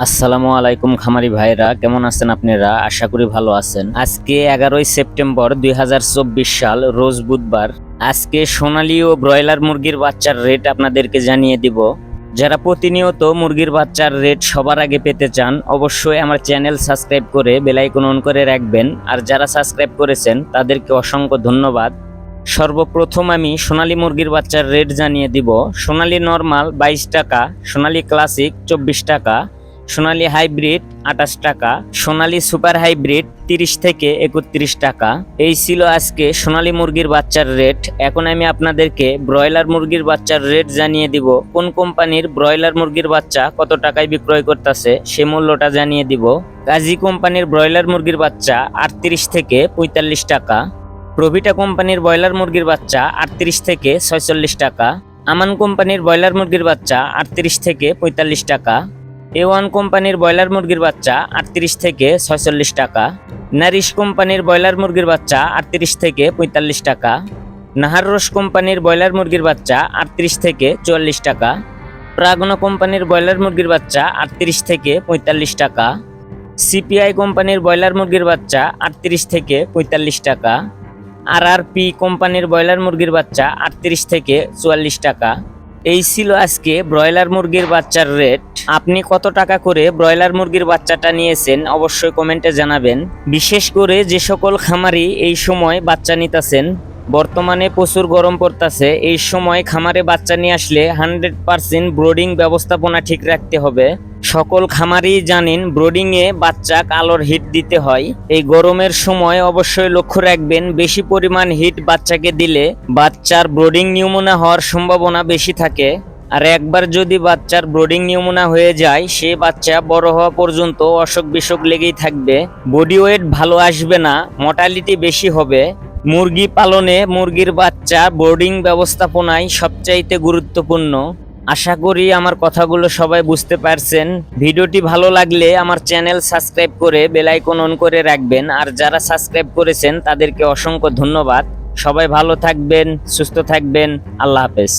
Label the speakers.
Speaker 1: আসসালামু আলাইকুম খামারি ভাইরা, কেমন আছেন আপনারা? আশা করি ভালো আছেন। আজকে 11ই সেপ্টেম্বর 2024 সাল, রোজ বুধবার। আজকে সোনালী ও ব্রয়লার মুরগির বাচ্চার রেট আপনাদেরকে জানিয়ে দিব। যারা প্রতিনিয়ত মুরগির বাচ্চার রেট সবার আগে পেতে চান, অবশ্যই আমার চ্যানেল সাবস্ক্রাইব করে বেল আইকন অন করে রাখবেন। আর যারা সাবস্ক্রাইব করেছেন তাদেরকে অসংখ্য ধন্যবাদ। সর্বপ্রথম আমি সোনালী মুরগির বাচ্চার রেট জানিয়ে দিব। সোনালী নরমাল 22 টাকা, সোনালী ক্লাসিক 24 টাকা, সোনালী হাইব্রিড 28 টাকা, সোনালী সুপার হাইব্রিড 30 থেকে 31 টাকা। এই ছিল আজকে সোনালী মুরগির বাচ্চার রেট। এখন আমি আপনাদেরকে ব্রয়লার মুরগির বাচ্চার রেট জানিয়ে দিব। কোন কোম্পানির ব্রয়লার মুরগির বাচ্চা কত টাকায় বিক্রয় করতেছে সে মূল্যটা জানিয়ে দিব। কাজী কোম্পানির ব্রয়লার মুরগির বাচ্চা 38 থেকে 45 টাকা, প্রভিটা কোম্পানির ব্রয়লার মুরগির বাচ্চা 38 থেকে 46 টাকা, আমান কোম্পানির ব্রয়লার মুরগির বাচ্চা 38 থেকে 45 টাকা, A1 কোম্পানির ব্রয়লার মুরগির বাচ্চা 38 থেকে 46 টাকা, নারিশ কোম্পানির ব্রয়লার মুরগির বাচ্চা 38 থেকে 45 টাকা, নাহাররস কোম্পানির ব্রয়লার মুরগির বাচ্চা 38 থেকে 44 টাকা, প্রাগনো কোম্পানির ব্রয়লার মুরগির বাচ্চা 38 থেকে 45 টাকা, সিপিআই কোম্পানির ব্রয়লার মুরগির বাচ্চা 38 থেকে 45 টাকা, RRP কোম্পানির ব্রয়লার মুরগির বাচ্চা 38 থেকে 44 টাকা। এই ছিল আজকে ব্রয়লার মুরগির বাচ্চার রেট। আপনি কত টাকা করে ব্রয়লার মুরগির বাচ্চাটা নিয়েছেন অবশ্যই কমেন্টে জানাবেন। বিশেষ করে যে সকল খামারি এই সময় বাচ্চা নিতেছেন, বর্তমানে প্রচুর গরম পড়তেছে, এই সময় খামারে বাচ্চা নিয়ে আসলে 100% ব্রোডিং ব্যবস্থাপনা ঠিক রাখতে হবে। সকল খামারি জানেন ব্রোডিংয়ে বাচ্চা আলোর হিট দিতে হয়। এই গরমের সময় অবশ্যই লক্ষ্য রাখবেন, বেশি পরিমাণ হিট বাচ্চাকে দিলে বাচ্চার ব্রোডিং নিউমোনিয়া হওয়ার সম্ভাবনা বেশি থাকে। আর একবার যদি বাচ্চার ব্রোডিং নিউমোনিয়া হয়ে যায়, সে বাচ্চা বড় হওয়া পর্যন্ত অসুখ বিসুখ লেগেই থাকবে, বডি ওয়েট ভালো আসবে না, মর্টালিটি বেশি হবে। মুরগি পালনে মুরগির বাচ্চা ব্রোডিং ব্যবস্থাপনায় সবচাইতে গুরুত্বপূর্ণ। আশা করি আমার কথাগুলো সবাই বুঝতে পারছেন। ভিডিওটি ভালো লাগলে আমার চ্যানেল সাবস্ক্রাইব করে বেল আইকন অন করে রাখবেন। আর যারা সাবস্ক্রাইব করেছেন তাদেরকে অসংখ্য ধন্যবাদ। সবাই ভালো থাকবেন, সুস্থ থাকবেন। আল্লাহ হাফেজ।